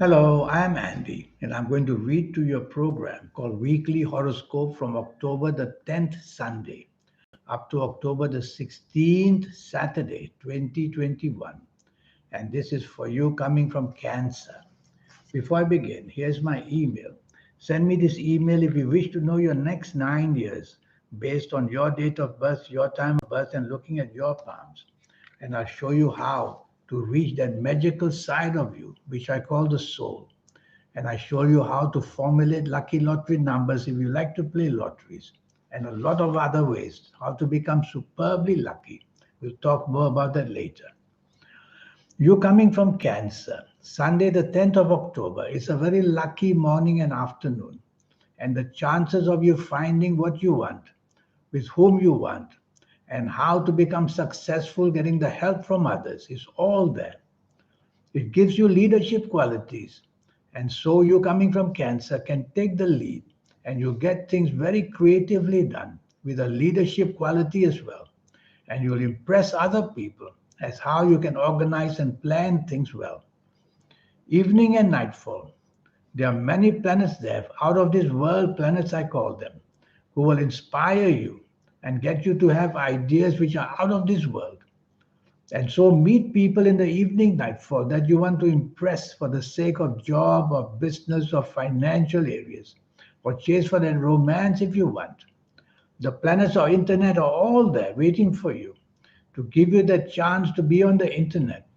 Hello, I'm Andy, and I'm going to read to your program called Weekly Horoscope from October the 10th Sunday up to October the 16th Saturday 2021. And this is for you coming from Cancer. Before I begin, here's my email. Send me this email if you wish to know your next 9 years based on your date of birth, your time of birth, and looking at your palms. And I'll show you how to reach that magical side of you, which I call the soul. And I show you how to formulate lucky lottery numbers if you like to play lotteries, and a lot of other ways how to become superbly lucky. We'll talk more about that later. You coming from Cancer, Sunday, the 10th of October, is a very lucky morning and afternoon. And the chances of you finding what you want, with whom you want, and how to become successful getting the help from others is all there. It gives you leadership qualities. And so you coming from Cancer can take the lead and you get things very creatively done with a leadership quality as well. And you'll impress other people as how you can organize and plan things well. Evening and nightfall. There are many planets there, out of this world planets, I call them, who will inspire you and get you to have ideas which are out of this world. And so meet people in the evening nightfall that you want to impress for the sake of job or business or financial areas, or chase for that romance if you want. The planets or internet are all there waiting for you to give you the chance to be on the internet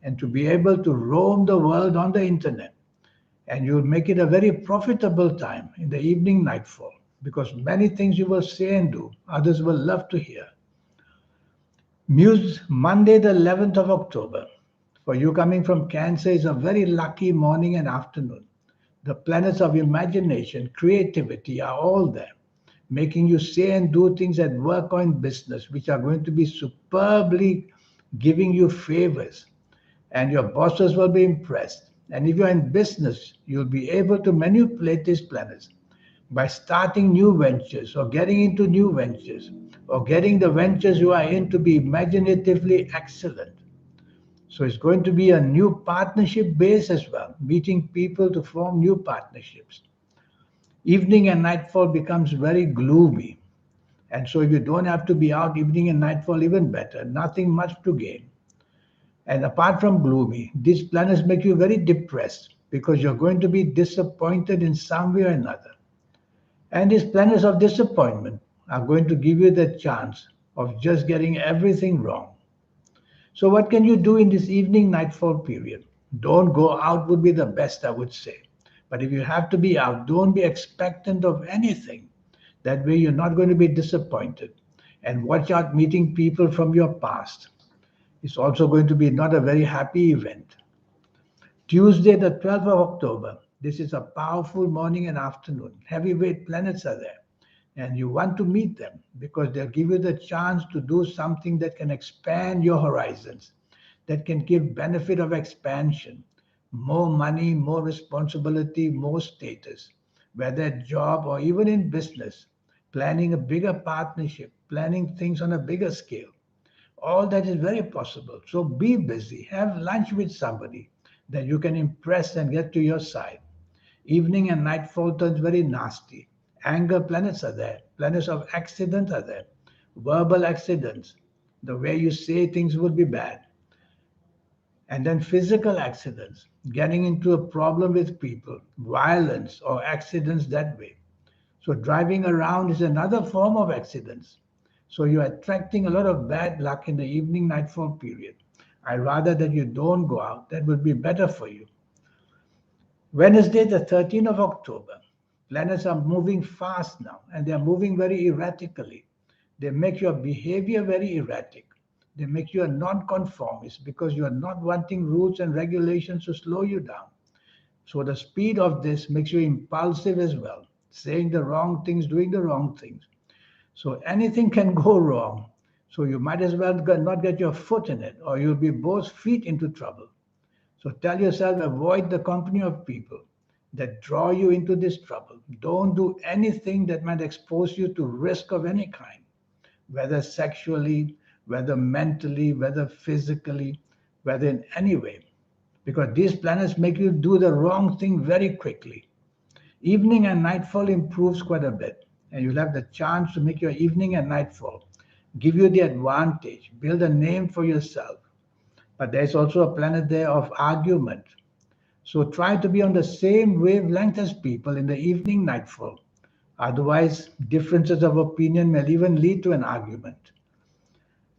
and to be able to roam the world on the internet. And you'll make it a very profitable time in the evening nightfall because many things you will say and do, others will love to hear. Muse Monday, the 11th of October. For you coming from Cancer is a very lucky morning and afternoon. The planets of imagination, creativity are all there, making you say and do things at work or in business, which are going to be superbly giving you favors. And your bosses will be impressed. And if you're in business, you'll be able to manipulate these planets by starting new ventures or getting into new ventures or getting the ventures you are in to be imaginatively excellent. So it's going to be a new partnership base as well, meeting people to form new partnerships. Evening and nightfall becomes very gloomy. And so if you don't have to be out evening and nightfall, even better, nothing much to gain. And apart from gloomy, these planets make you very depressed because you're going to be disappointed in some way or another. And these planets of disappointment are going to give you the chance of just getting everything wrong. So, what can you do in this evening nightfall period? Don't go out, would be the best, I would say. But if you have to be out, don't be expectant of anything. That way, you're not going to be disappointed. And watch out meeting people from your past. It's also going to be not a very happy event. Tuesday, the 12th of October. This is a powerful morning and afternoon. Heavyweight planets are there. And you want to meet them because they'll give you the chance to do something that can expand your horizons, that can give benefit of expansion, more money, more responsibility, more status, whether at job or even in business, planning a bigger partnership, planning things on a bigger scale. All that is very possible. So be busy. Have lunch with somebody that you can impress and get to your side. Evening and nightfall turns very nasty. Anger planets are there. Planets of accident are there. Verbal accidents. The way you say things would be bad. And then physical accidents. Getting into a problem with people. Violence or accidents that way. So driving around is another form of accidents. So you're attracting a lot of bad luck in the evening nightfall period. I'd rather that you don't go out. That would be better for you. Wednesday, the 13th of October. Planets are moving fast now and they're moving very erratically. They make your behavior very erratic. They make you a non-conformist because you are not wanting rules and regulations to slow you down. So the speed of this makes you impulsive as well, saying the wrong things, doing the wrong things. So anything can go wrong. So you might as well not get your foot in it, or you'll be both feet into trouble. So tell yourself, avoid the company of people that draw you into this trouble. Don't do anything that might expose you to risk of any kind, whether sexually, whether mentally, whether physically, whether in any way. because these planets make you do the wrong thing very quickly. Evening and nightfall improves quite a bit, and you'll have the chance to make your evening and nightfall give you the advantage, build a name for yourself. But there's also a planet there of argument. So try to be on the same wavelength as people in the evening nightfall. Otherwise, differences of opinion may even lead to an argument.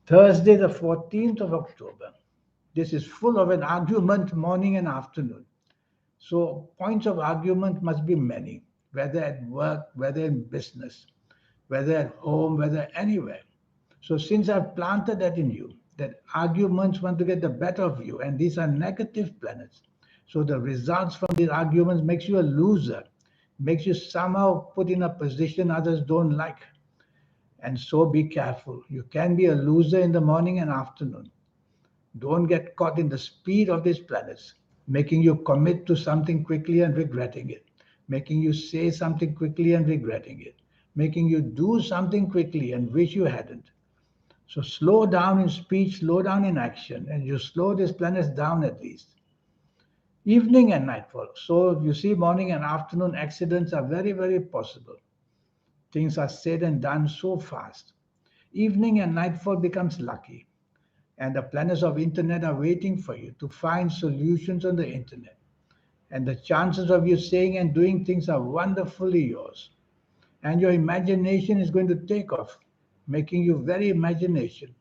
Thursday, the 14th of October. This is full of an argument morning and afternoon. So, points of argument must be many, whether at work, whether in business, whether at home, whether anywhere. So, since I've planted that in you, that arguments want to get the better of you, and these are negative planets. So, the results from these arguments makes you a loser, makes you somehow put in a position others don't like. And so, be careful. You can be a loser in the morning and afternoon. Don't get caught in the speed of these planets, making you commit to something quickly and regretting it, making you say something quickly and regretting it, making you do something quickly and wish you hadn't. So slow down in speech, slow down in action, and you slow these planets down at least. Evening and nightfall. So you see, morning and afternoon accidents are very, very possible. Things are said and done so fast. Evening and nightfall becomes lucky, and the planets of internet are waiting for you to find solutions on the internet, and the chances of you saying and doing things are wonderfully yours, and your imagination is going to take off, making you very imagination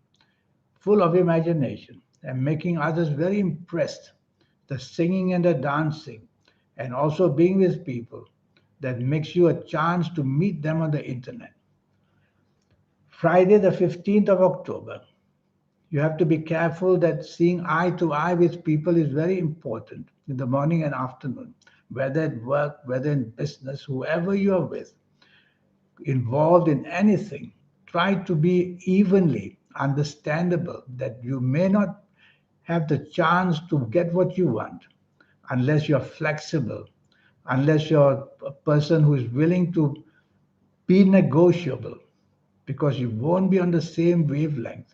full of imagination, and making others very impressed, the singing and the dancing, and also being with people that makes you a chance to meet them on the internet. Friday the 15th of October. You have to be careful that seeing eye to eye with people is very important in the morning and afternoon, whether at work, whether in business, whoever you are with, involved in anything. Try to be evenly understandable that you may not have the chance to get what you want unless you're flexible, unless you're a person who is willing to be negotiable, because you won't be on the same wavelength.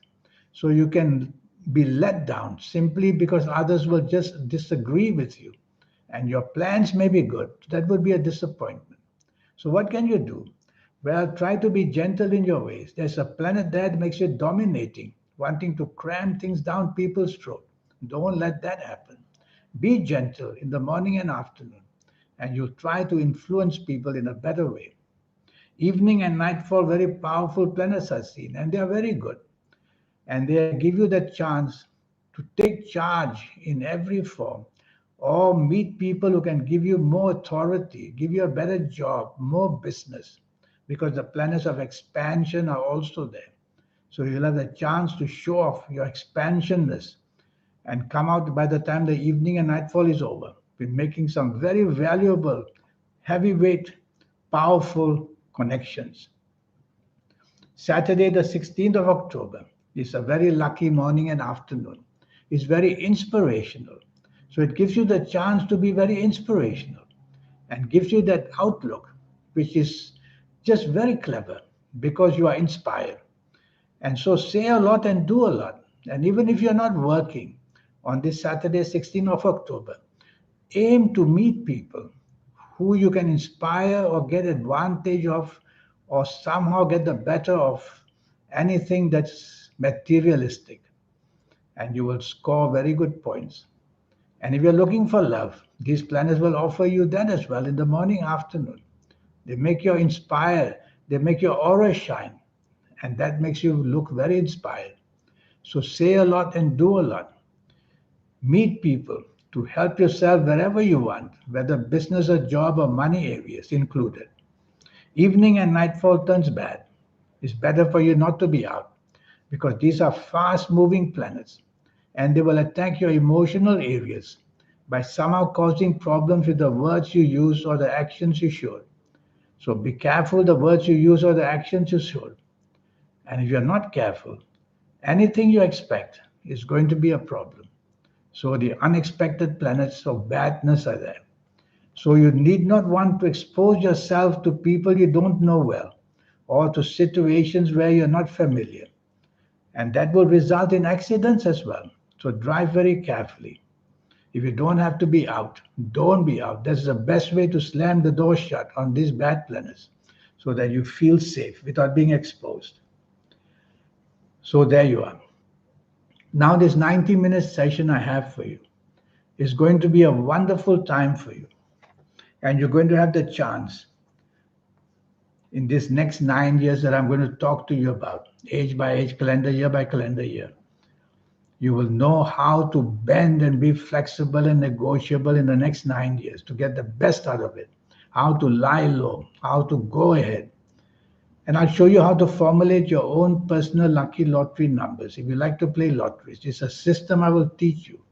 So you can be let down simply because others will just disagree with you. And your plans may be good. That would be a disappointment. So what can you do? Well, try to be gentle in your ways. There's a planet there that makes you dominating, wanting to cram things down people's throat. Don't let that happen. Be gentle in the morning and afternoon, and you'll try to influence people in a better way. Evening and nightfall, very powerful planets are seen, and they are very good. And they give you the chance to take charge in every form or meet people who can give you more authority, give you a better job, more business, because the planets of expansion are also there. So you'll have the chance to show off your expansionness and come out by the time the evening and nightfall is over with making some very valuable, heavyweight, powerful connections. Saturday, the 16th of October, is a very lucky morning and afternoon. It's very inspirational. So it gives you the chance to be very inspirational and gives you that outlook, which is just very clever because you are inspired. And so say a lot and do a lot. And even if you're not working on this Saturday, 16th of October, aim to meet people who you can inspire or get advantage of or somehow get the better of anything that's materialistic, and you will score very good points. And if you're looking for love, these planets will offer you that as well in the morning, afternoon. They make you inspired, they make your aura shine, and that makes you look very inspired. So say a lot and do a lot. Meet people to help yourself wherever you want, whether business or job or money areas included. Evening and nightfall turns bad. It's better for you not to be out because these are fast moving planets and they will attack your emotional areas by somehow causing problems with the words you use or the actions you show. So be careful the words you use or the actions you show. And if you're not careful, anything you expect is going to be a problem. So the unexpected planets of badness are there. So you need not want to expose yourself to people you don't know well or to situations where you're not familiar. And that will result in accidents as well. So drive very carefully. If you don't have to be out, don't be out. That's the best way to slam the door shut on these bad planets so that you feel safe without being exposed. So there you are. Now, this 90-minute session I have for you is going to be a wonderful time for you. And you're going to have the chance in this next 9 years that I'm going to talk to you about, age by age, calendar year by calendar year. You will know how to bend and be flexible and negotiable in the next 9 years to get the best out of it, how to lie low, how to go ahead. And I'll show you how to formulate your own personal lucky lottery numbers. If you like to play lotteries, it's a system I will teach you.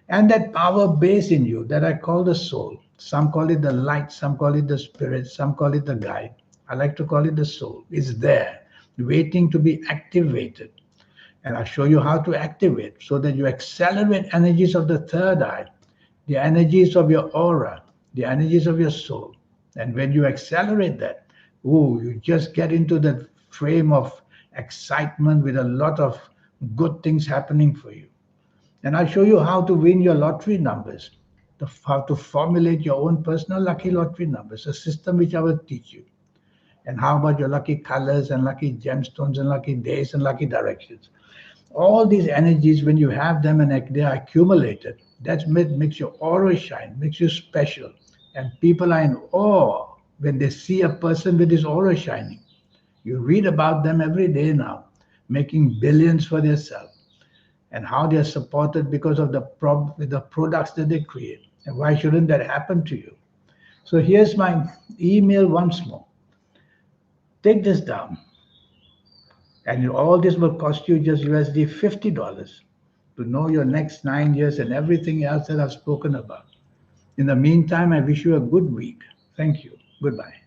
And that power base in you that I call the soul. Some call it the light, some call it the spirit, some call it the guide. I like to call it the soul. It's there, waiting to be activated. And I'll show you how to activate so that you accelerate energies of the third eye, the energies of your aura, the energies of your soul. And when you accelerate that, you just get into the frame of excitement with a lot of good things happening for you. And I'll show you how to win your lottery numbers, how to formulate your own personal lucky lottery numbers, a system which I will teach you. And how about your lucky colors and lucky gemstones and lucky days and lucky directions? All these energies, when you have them and they are accumulated, that makes your aura shine, makes you special. And people are in awe when they see a person with his aura shining. You read about them every day now, making billions for themselves, and how they are supported because of the products that they create. And why shouldn't that happen to you? So here's my email once more. Take this down. And all this will cost you just USD $50 to know your next 9 years and everything else that I've spoken about. In the meantime, I wish you a good week. Thank you. Goodbye.